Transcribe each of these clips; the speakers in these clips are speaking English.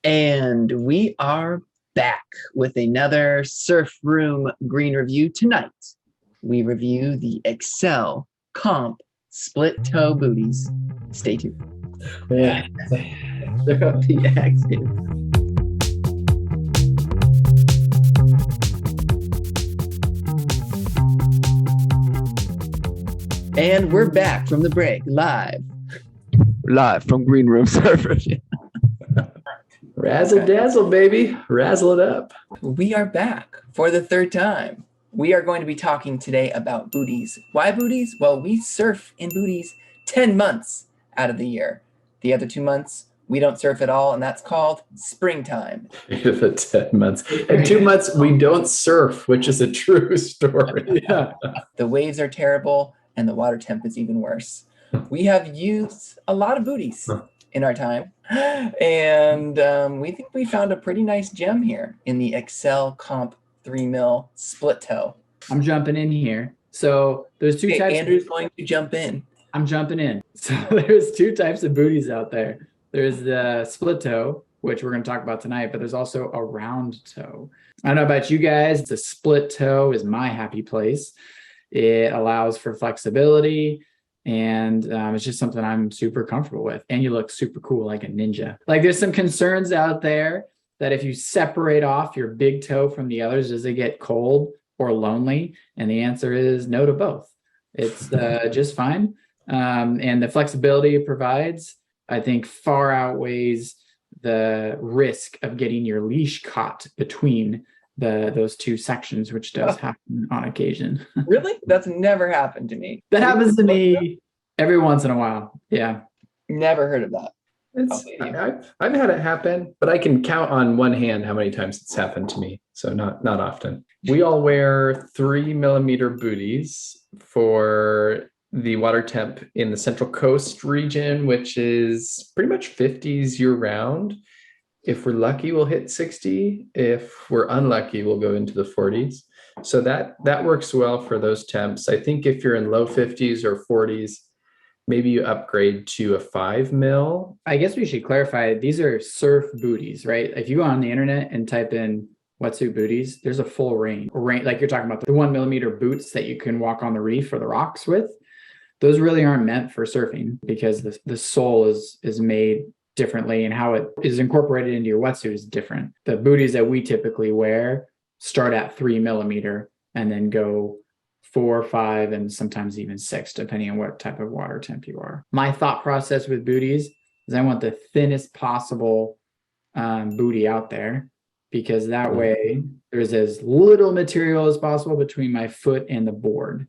And we are back with another Surf Room Green review tonight. We review the Xcel Comp Split Toe Booties. Stay tuned. Yeah. They're up the action. And we're back from the break, live from Green Room Surfers. Razzle dazzle, baby. Razzle it up. We are back for the third time. We are going to be talking today about booties. Why booties? Well, we surf in booties 10 months out of the year. The other 2 months, we don't surf at all, and that's called springtime. The 10 months. And 2 months, we don't surf, which is a true story. Yeah. The waves are terrible, and the water temp is even worse. We have used a lot of booties in our time, and we think we found a pretty nice gem here in the Xcel Comp 3 mil split toe. I'm jumping in here. So there's two types. Andrew's going to jump in. I'm jumping in. So there's two types of booties out there. There's the split toe, which we're going to talk about tonight, but there's also a round toe. I don't know about you guys. The split toe is my happy place. It allows for flexibility, and it's just something I'm super comfortable with. And you look super cool like a ninja. Like there's some concerns out there that if you separate off your big toe from the others, does it get cold or lonely? And the answer is no to both. It's just fine. And the flexibility it provides, I think, far outweighs the risk of getting your leash caught between those two sections, which does happen on occasion. Really? That's never happened to me. That happens to me every once in a while. Yeah. Never heard of that. I've had it happen, but I can count on one hand how many times it's happened to me. So not often. We all wear 3 millimeter booties for the water temp in the Central Coast region, which is pretty much 50s year round. If we're lucky, we'll hit 60. If we're unlucky, we'll go into the 40s. So that works well for those temps. I think if you're in low 50s or 40s, maybe you upgrade to a 5 mil. I guess we should clarify, these are surf booties, right? If you go on the internet and type in wetsuit booties, there's a full range. Like you're talking about the 1 millimeter boots that you can walk on the reef or the rocks with. Those really aren't meant for surfing because the sole is made differently, and how it is incorporated into your wetsuit is different. The booties that we typically wear start at 3 millimeter and then go 4, 5, and sometimes even 6, depending on what type of water temp you are. My thought process with booties is I want the thinnest possible booty out there, because that way there's as little material as possible between my foot and the board.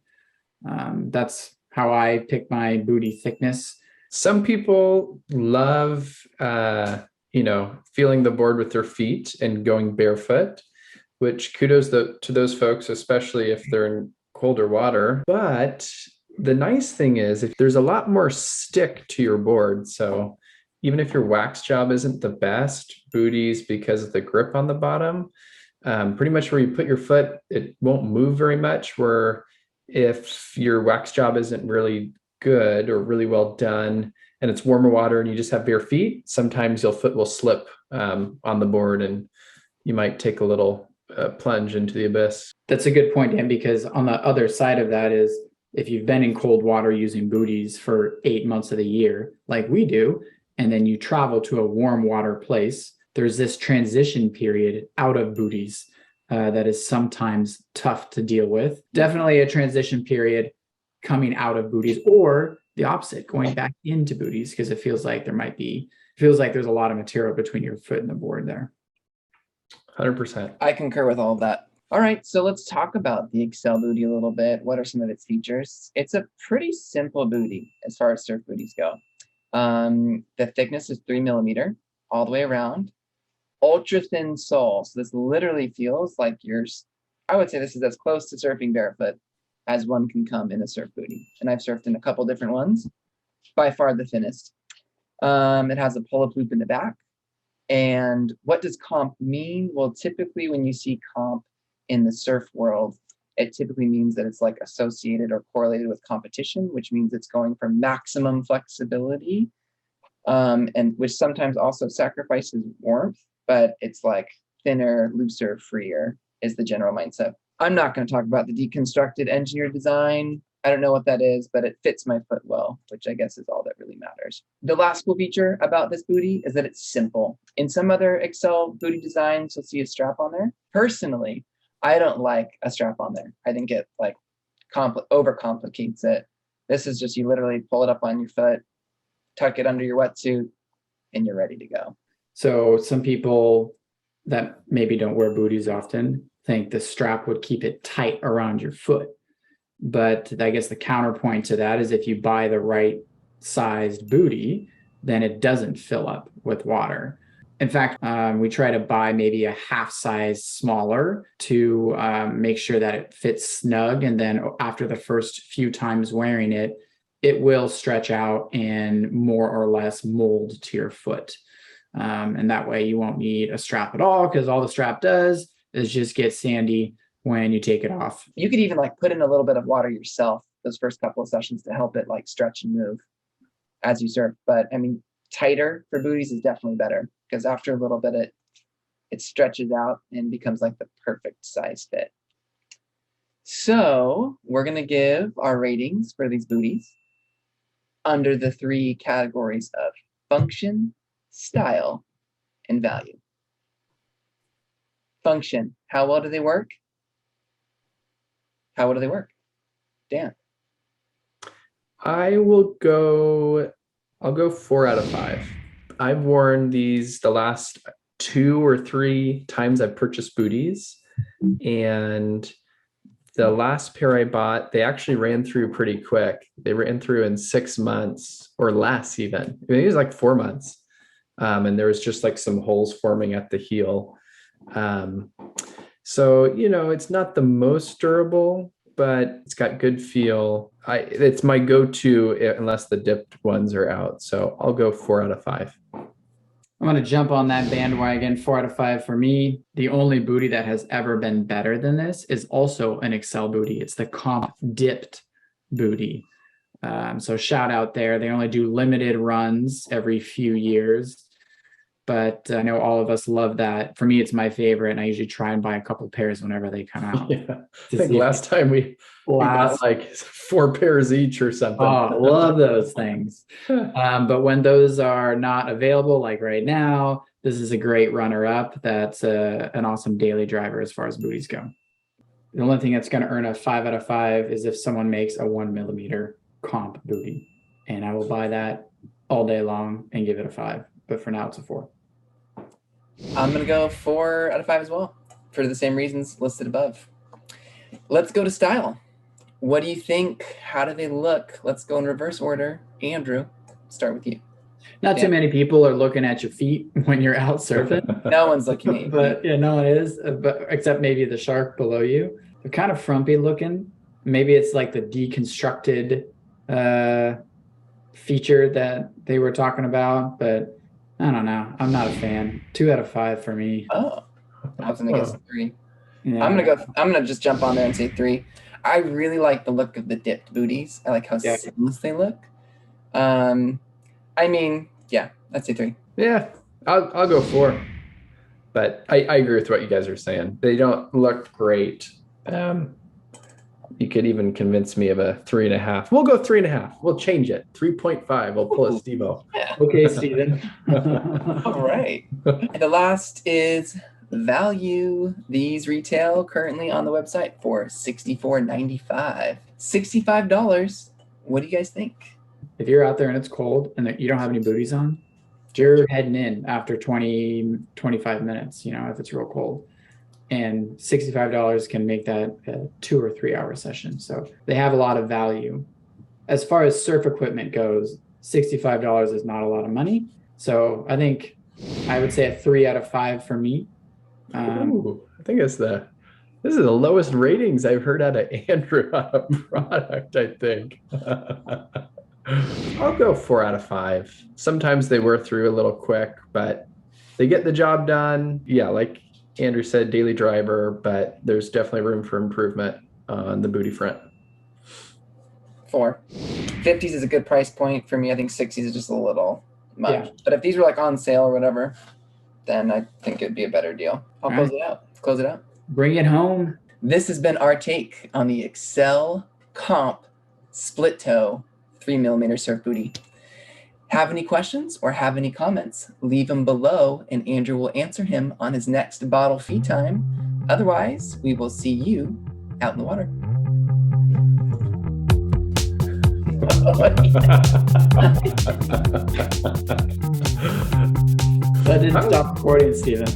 That's how I pick my booty thickness. Some people love, feeling the board with their feet and going barefoot, which kudos to those folks, especially if they're in colder water. But the nice thing is, if there's a lot more stick to your board, so even if your wax job isn't the best, booties, because of the grip on the bottom, pretty much where you put your foot, it won't move very much. Where if your wax job isn't really good or really well done and it's warmer water and you just have bare feet, sometimes your foot will slip on the board and you might take a little plunge into the abyss. That's a good point, Dan, because on the other side of that is, if you've been in cold water using booties for 8 months of the year, like we do, and then you travel to a warm water place, there's this transition period out of booties that is sometimes tough to deal with. Definitely a transition period coming out of booties, or the opposite, going back into booties, because it feels like there's a lot of material between your foot and the board there. 100%. I concur with all of that. All right, so let's talk about the Xcel booty a little bit. What are some of its features? It's a pretty simple booty as far as surf booties go. The thickness is 3 millimeter all the way around. Ultra thin sole. So this literally feels like I would say this is as close to surfing barefoot as one can come in a surf booty. And I've surfed in a couple different ones. By far the thinnest. It has a pull-up loop in the back. And what does comp mean? Well, typically when you see comp in the surf world, it typically means that it's like associated or correlated with competition, which means it's going for maximum flexibility and which sometimes also sacrifices warmth, but it's like thinner, looser, freer is the general mindset. I'm not going to talk about the deconstructed engineered design. I don't know what that is, but it fits my foot well, which I guess is all that really matters. The last cool feature about this booty is that it's simple. In some other Xcel booty designs, you'll see a strap on there. Personally, I don't like a strap on there. I think it like overcomplicates it. This is just, you literally pull it up on your foot, tuck it under your wetsuit, and you're ready to go. So some people that maybe don't wear booties often think the strap would keep it tight around your foot. But I guess the counterpoint to that is if you buy the right sized booty, then it doesn't fill up with water. In fact, we try to buy maybe a half size smaller to make sure that it fits snug. And then after the first few times wearing it, it will stretch out and more or less mold to your foot. And that way you won't need a strap at all, because all the strap does is just get sandy when you take it off. You could even like put in a little bit of water yourself those first couple of sessions to help it like stretch and move as you surf. But I mean, tighter for booties is definitely better, because after a little bit it stretches out and becomes like the perfect size fit. So we're going to give our ratings for these booties under the 3 categories of function, style, and value. Function, how well do they work? How well do they work? Dan. I'll go 4 out of 5. I've worn these the last 2 or 3 times I've purchased booties, and the last pair I bought, they actually ran through pretty quick. They ran through in 6 months or less even. I mean, it was like 4 months. And there was just like some holes forming at the heel. So, you know, it's not the most durable, but it's got good feel. It's my go-to unless the dipped ones are out. So I'll go 4 out of 5. I'm going to jump on that bandwagon. 4 out of 5 for me. The only booty that has ever been better than this is also an Xcel booty. It's the Comp dipped booty. So shout out there. They only do limited runs every few years, but I know all of us love that. For me, it's my favorite, and I usually try and buy a couple pairs whenever they come out. Yeah. I think last time we got like 4 pairs each or something. Oh, love those things. But when those are not available, like right now, this is a great runner-up. That's an awesome daily driver as far as booties go. The only thing that's going to earn a 5 out of 5 is if someone makes a 1 millimeter Comp booty, and I will buy that all day long and give it a 5. But for now, it's a 4. I'm going to go 4 out of 5 as well, for the same reasons listed above. Let's go to style. What do you think? How do they look? Let's go in reverse order. Andrew, start with you. Not too many people are looking at your feet when you're out surfing. No one's looking at you. But yeah, no one is, but except maybe the shark below you. They're kind of frumpy looking. Maybe it's like the deconstructed feature that they were talking about, but I don't know. I'm not a fan. 2 out of 5 for me. Oh, I was gonna guess 3. Yeah. I'm gonna just jump on there and say 3. I really like the look of the dipped booties. I like how seamless they look. I mean, yeah, I'd say 3. Yeah, I'll go 4. But I agree with what you guys are saying. They don't look great. You could even convince me of a 3.5. We'll go 3.5. We'll change it. 3.5. We'll pull a Steve-O. Yeah. Okay, Steven. All right. And the last is value. These retail currently on the website for $64.95. $65. What do you guys think? If you're out there and it's cold and you don't have any booties on, you're heading in after 20, 25 minutes, you know, if it's real cold. And $65 can make that a 2 or 3 hour session. So they have a lot of value. As far as surf equipment goes, $65 is not a lot of money. So I think I would say a 3 out of 5 for me. Ooh, I think this is the lowest ratings I've heard out of Andrew on a product, I think. I'll go 4 out of 5. Sometimes they wear through a little quick, but they get the job done. Yeah, like Andrew said, daily driver, but there's definitely room for improvement on the booty front. 4. 50s is a good price point for me. I think 60s is just a little much. Yeah. But if these were like on sale or whatever, then I think it'd be a better deal. I'll All close right. it out. Let's close it out. Bring it home. This has been our take on the Xcel Comp Split Toe 3mm surf booty. Have any questions or have any comments? Leave them below and Andrew will answer him on his next bottle feed time. Otherwise, we will see you out in the water. That didn't stop recording, Steven.